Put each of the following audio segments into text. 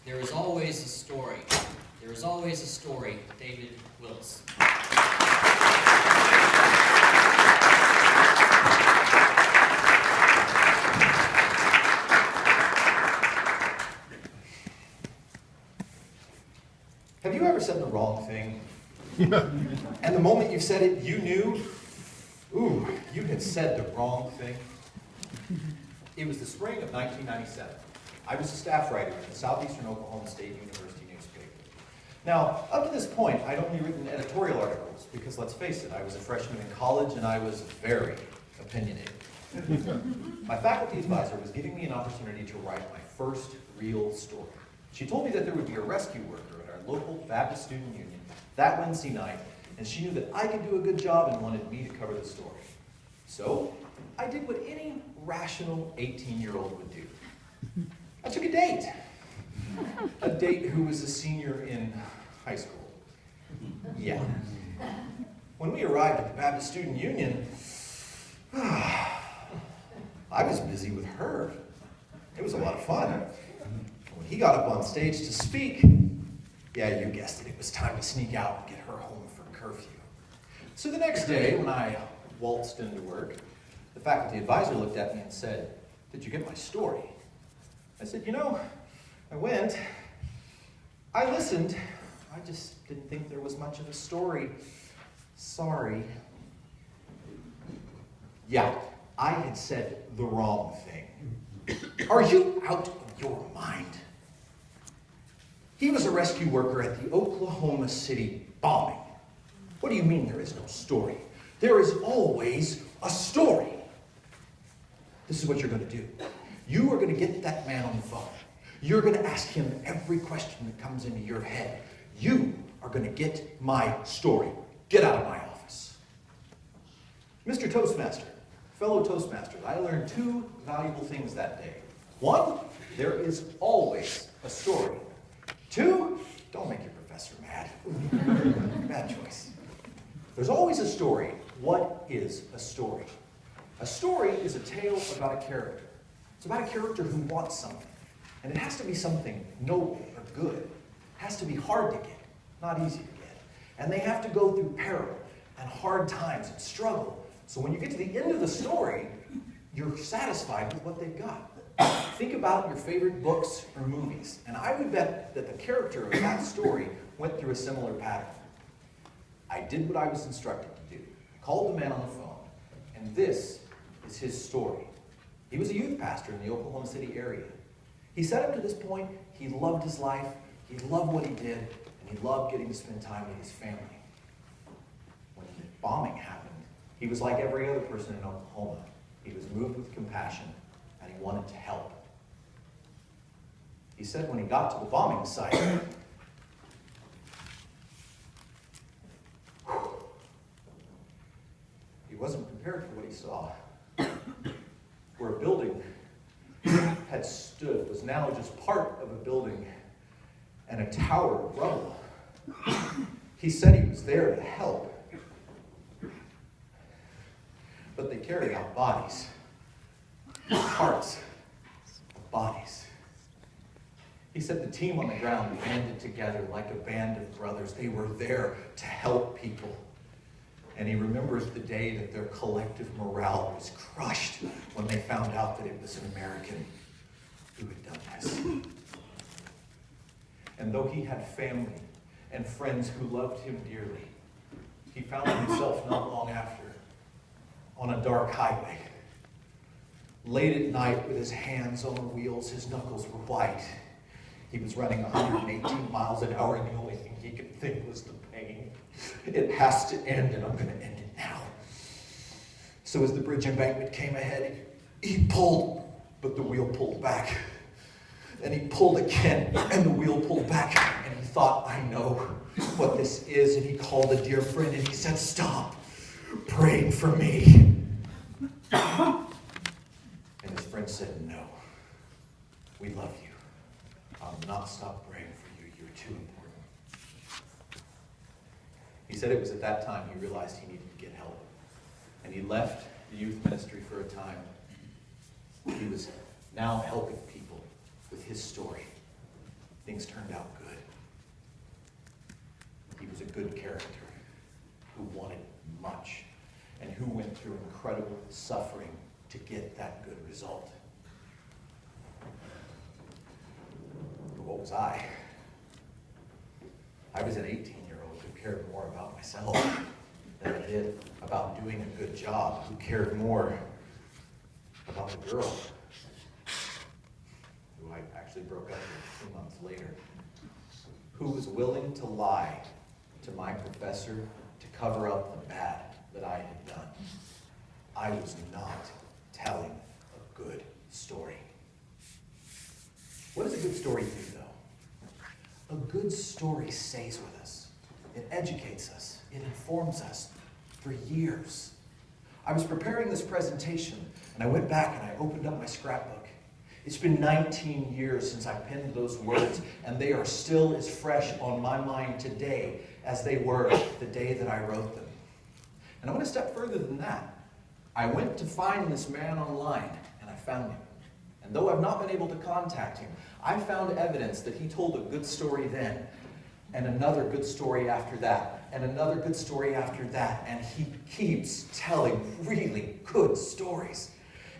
There is always a story. There is always a story. David Willis. Have you ever said the wrong thing? And the moment you said it, you knew, ooh, you had said the wrong thing? It was the spring of 1997. I was a staff writer in the Southeastern Oklahoma State University newspaper. Now, up to this point, I'd only written editorial articles because, let's face it, I was a freshman in college and I was very opinionated. My faculty advisor was giving me an opportunity to write my first real story. She told me that there would be a rescue worker at our local Baptist Student Union that Wednesday night, and she knew that I could do a good job and wanted me to cover the story. So, I did what any rational 18-year-old would do. I took a date. A date who was a senior in high school. Yeah. When we arrived at the Baptist Student Union, I was busy with her. It was a lot of fun. When he got up on stage to speak, yeah, you guessed it, it was time to sneak out and get her home for curfew. So the next day, when I waltzed into work, the faculty advisor looked at me and said, "Did you get my story?" I said, "You know, I went, I listened, I just didn't think there was much of a story. Sorry." Yeah, I had said the wrong thing. Are you out of your mind? He was a rescue worker at the Oklahoma City bombing. What do you mean there is no story? There is always a story. This is what you're going to do. You are going to get that man on the phone. You're going to ask him every question that comes into your head. You are going to get my story. Get out of my office. Mr. Toastmaster, fellow Toastmasters, I learned two valuable things that day. One, there is always a story. Two, don't make your professor mad. Bad choice. There's always a story. What is a story? A story is a tale about a character. It's about a character who wants something. And it has to be something noble or good. It has to be hard to get, not easy to get. And they have to go through peril and hard times and struggle. So when you get to the end of the story, you're satisfied with what they've got. Think about your favorite books or movies. And I would bet that the character of that story went through a similar pattern. I did what I was instructed to do. I called the man on the phone. And this is his story. He was a youth pastor in the Oklahoma City area. He said up to this point, he loved his life, he loved what he did, and he loved getting to spend time with his family. When the bombing happened, he was like every other person in Oklahoma. He was moved with compassion, and he wanted to help. He said when he got to the bombing site, he wasn't prepared for what he saw. Where a building had stood was now just part of a building and a tower of rubble. He said he was there to help. But they carried out bodies, parts of bodies. He said the team on the ground banded together like a band of brothers. They were there to help people. And he remembers the day that their collective morale was crushed when they found out that it was an American who had done this. And though he had family and friends who loved him dearly, he found himself not long after on a dark highway. Late at night with his hands on the wheels, his knuckles were white. He was running 118 miles an hour and the only thing he could think was the pain. It has to end and I'm going to end it now. So as the bridge embankment came ahead, he pulled, but the wheel pulled back. And he pulled again, and the wheel pulled back. And he thought, I know what this is. And he called a dear friend and he said, stop praying for me. And his friend said, no, we love you. I'll not stop praying for you. You're too important. He said it was at that time he realized he needed to get help. And he left the youth ministry for a time. He was now helping people with his story. Things things turned out good. He was a good character who wanted much and who went through incredible suffering to get that good result. But what was I? I was an 18-year-old who cared more about myself than I did about doing a good job, who cared more about the girl who I actually broke up with 2 months later, who was willing to lie to my professor to cover up the bad that I had done. I was not telling a good story. What does a good story do, though? A good story stays with us. It educates us. It informs us for years. I was preparing this presentation, and I went back and I opened up my scrapbook. It's been 19 years since I penned those words, and they are still as fresh on my mind today as they were the day that I wrote them. And I went a step further than that. I went to find this man online, and I found him. And though I've not been able to contact him, I found evidence that he told a good story then, and another good story after that, and another good story after that, and he keeps telling really good stories.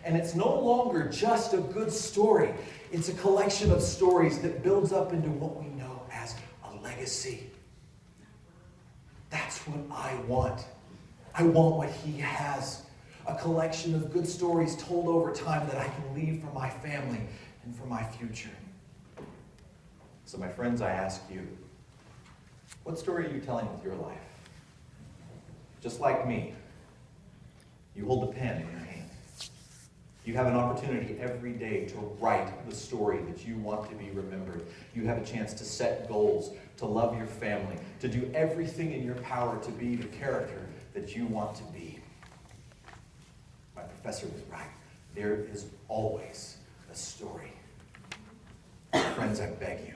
And it's no longer just a good story. It's a collection of stories that builds up into what we know as a legacy. That's what I want. I want what he has. A collection of good stories told over time that I can leave for my family and for my future. So my friends, I ask you, what story are you telling with your life? Just like me, you hold the pen in your hand. You have an opportunity every day to write the story that you want to be remembered. You have a chance to set goals, to love your family, to do everything in your power to be the character that you want to be. My professor was right. There is always a story. Friends, I beg you,